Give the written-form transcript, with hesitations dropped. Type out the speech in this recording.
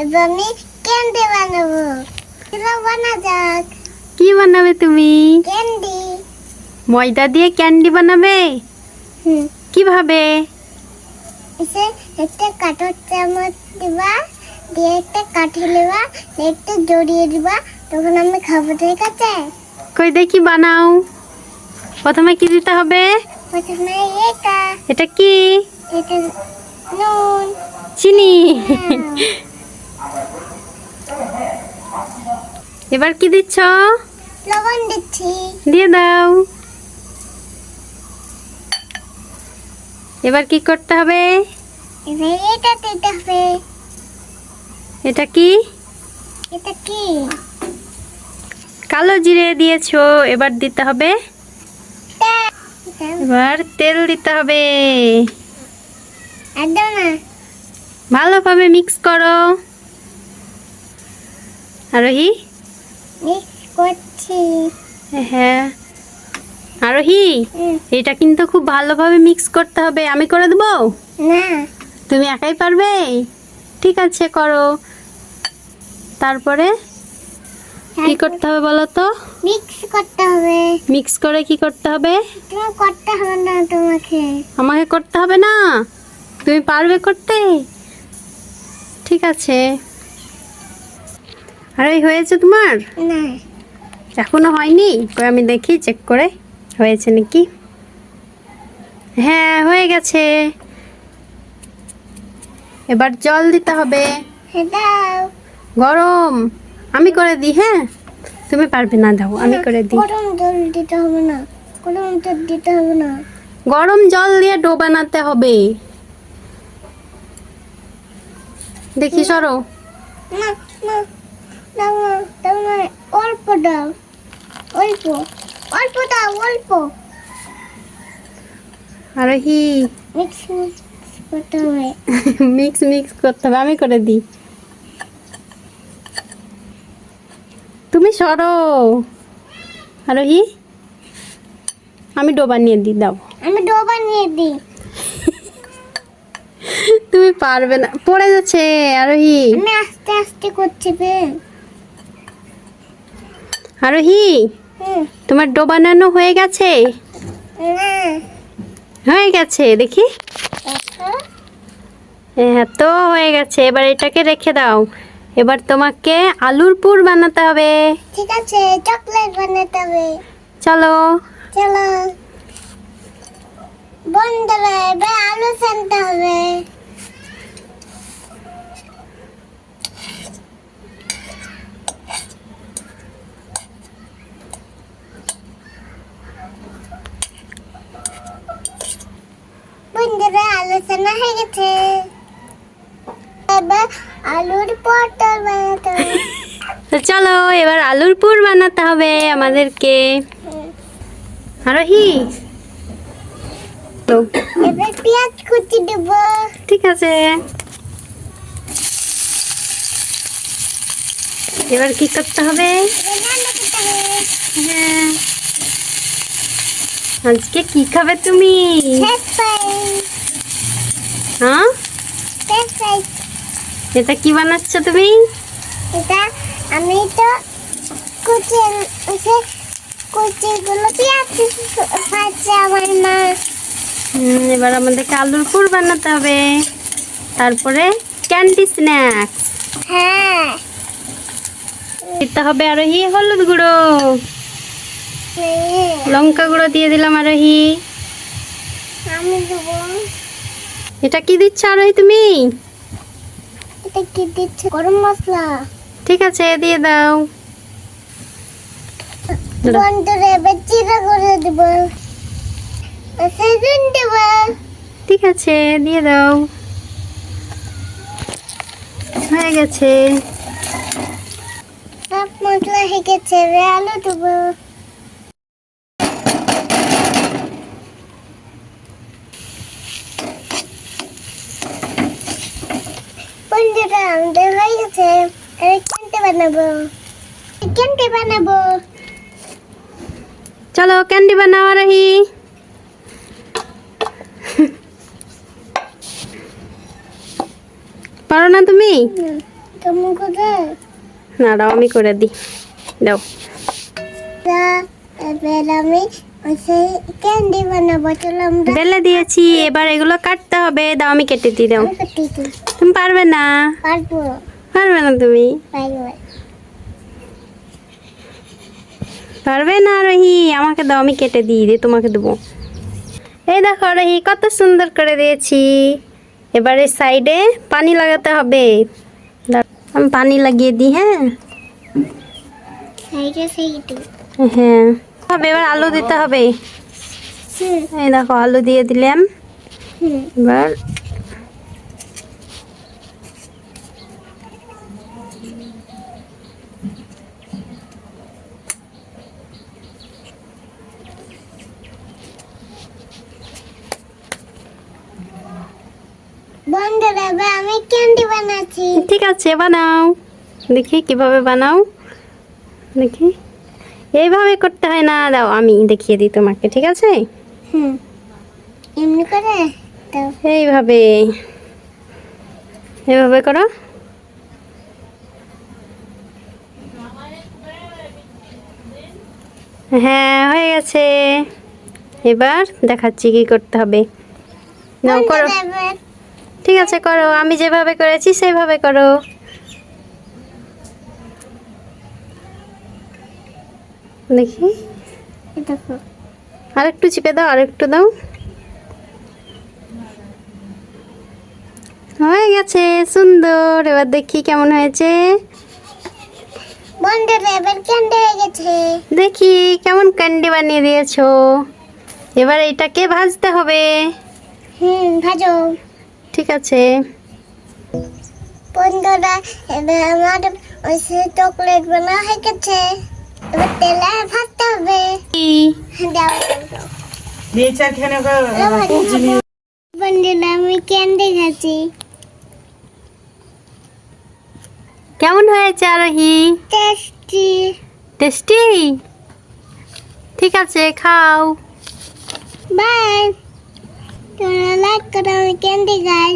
এবার আমি ক্যান্ডি বানাবো। চলো বানা যাক। কি বানাবে তুমি? ক্যান্ডি। ময়দা দিয়ে ক্যান্ডি বানাবে? কিভাবে? এসে একটা কাঠের চামচ দিবা, দিয়ে একটা কাঠি নেবা, দিয়ে একটু জড়িয়ে দিবা, তখন আমি খাবো, ঠিক আছে? কই দেখি বানাও। প্রথমে কি দিতে হবে? প্রথমে এটা এটা কি? এটা নুন। চিনি। হ্যাঁ। এবার কি দিচ্ছ? লবণ দিচ্ছি। দিয়ে দাও। এবার কি করতে হবে? এবার এটা দিতে হবে। এটা কি? এটা কি? কালো জিরে দিয়েছো, এবার দিতে হবে। এটা এবার তেল দিতে হবে। একদম না। ভালোভাবে মিক্স করো। আরোহী? মিক্স করছি। হ্যাঁ। আরোহী, এটা কিন্তু খুব ভালোভাবে মিক্স করতে হবে। আমি করে দেবো? না, তুমি একাই পারবে? ঠিক আছে, করো। তারপরে কি করতে হবে বলো তো? মিক্স করতে হবে। মিক্স করে কি করতে হবে? তুমি করতে হবে না, তোমাকে। আমাকে করতে হবে না? তুমি পারবে করতে? ঠিক আছে। আর এই হয়েছে তোমার? না, এখনো হয়নি? কই আমি দেখি, চেক করে হয়েছে নাকি। হ্যাঁ, হয়ে গেছে। এবার জল দিতে হবে। দাও। গরম। আমি করে দিই, হ্যাঁ? তুমি পারবে না, দাও আমি করে দিই। গরম জল দিতে হবে না, গরম জল দিতে হবে না। গরম জল দিয়ে ডো বানাতে হবে। দেখি, সরো। না না, দাও না, দাও না, অল্প দাও, অল্প অল্প দাও, অল্প। আরোহী, মিক্স মিক্স করতে হবে। মিক্স মিক্স করতে হবে, আমি করে দিই। তুমি সরো। আরোহী, আমি ডো বানিয়ে দিই, দাও। আমি ডো বানিয়ে দিই। তুমি পারবে না, পড়ে যাচ্ছে। আরোহী, আমি আস্তে আস্তে করছি বে। আরোহী, তোমার ডো বানানো হয়ে গেছে? না, হয়ে গেছে, দেখি। দেখো। হ্যাঁ, তো হয়ে গেছে। এবার এটাকে রেখে দাও। এবার তোমাকে আলুর পুর বানাতে হবে। ঠিক আছে, চকলেট বানাতে হবে। চলো। চলো বন্ধুরা, এবার আলু ছানতে হবে। বন্ধুরা, আলু ছানা হয়ে গেছে। এবার আলুর পটল বানাতে হবে। তো চলো, এবার আলুর পুর বানাতে হবে আমাদেরকে। আরোহী, তো, এবার পেঁয়াজ কুচি দেব। ঠিক আছে। এবার কি করতে হবে? এবার রান্না করতে হবে। হ্যাঁ, আজকে কি খাবে তুমি? French fry. হ্যাঁ, ফ্রেঞ্চ ফ্রাই। এটা কি বানাচ্ছ তুমি? এটা আমি তো কুচি কুচিগুলো পেঁয়াজ ভাজছে আমার মা। এবার আমাদেরকে আলুর পুর বানাতে হবে। তারপরে ক্যান্ডি স্ন্যাক্স হ্যাঁ, দিতে হবে। আরোহী, হলুদ গুঁড়ো, লঙ্কা গুঁড়ো দিয়ে দিলাম। আরোহী, আমি দেবো। এটা কি দিচ্ছ আরোহী তুমি? এটা কি দিচ্ছে? গরম মশলা। ঠিক আছে, দিয়ে দাও। বন্ধুরা, এবার জিরা করে দেব, সেদিন দেব। ঠিক আছে, দিয়ে দাও। হয়ে গেছে। সব মশলা হয়ে গেছে, এবার আলু দেবো। বন্ধুরা, আমাদের হয়ে গেছে। এবার ক্যান্ডি বানাবো, ক্যান্ডি বানাবো। চলো, ক্যান্ডি বানাও আরোহী। পারো না তুমি? তুমি করে না দাও, আমি করে দিই, দাও। এবার আমি ক্যান্ডি বানাবো। চলো আমরা বেলে দিয়েছি, এবার এগুলো কাটতে হবে। দাও, আমি কেটে দিই, দাও। আমি কেটে দিই। তুমি পারবে না, পারবো পারবে না, তুমি পারবো। পারবে না রোহি, আমাকে দাও, আমি কেটে দিই, দিয়ে তোমাকে দেবো। এই দেখো রোহি, কত সুন্দর করে দিয়েছি। এবারে সাইডে পানি লাগাতে হবে। দাঁড়াও, আমি পানি লাগিয়ে দিই। হ্যাঁ সাইডে হ্যাঁ হবে, এবার আলু দিতে হবে। এই দেখো, আলু দিয়ে দিলাম। এবার বন্ধুরা এবার আমি ক্যান্ডি বানাচ্ছি। ঠিক আছে, বানাও, দেখি কিভাবে বানাও, দেখি। এইভাবে করতে হয় না, দাও আমি দেখিয়ে দিই তোমাকে, ঠিক আছে? এমনি করে দাও। এইভাবে, এইভাবে করো। হ্যাঁ হয়ে গেছে, এবার দেখাচ্ছি কি করতে হবে। নাও করো, বন্ধুরা এবার ঠিক আছে করো, আমি যেভাবে করেছি সেভাবে করো। দেখি, দেখো আরেকটু চিপে দাও, আরেকটু দাও। হয়ে গেছে, সুন্দর। এবার দেখি কেমন হয়েছে। বন্ধুরা এবার ক্যান্ডি হয়ে গেছে। দেখি কেমন ক্যান্ডি বানিয়ে দিয়েছো। এবার এটাকে ভাজতে হবে। ভাজো। ঠিক আছে। বন্ধুরা এবার আমার চকলেট বানা হয়ে গেছে। এবার তেলে ভাজতে হবে। দাও বন্ধুরা আমি ক্যান্ডি খাচ্ছি। কেমন হয়েছে আরোহী? টেস্টি। টেস্টি? ঠিক আছে, খাও। বাই। তোমরা লাইক করো, আমি ক্যান্ডি খাই।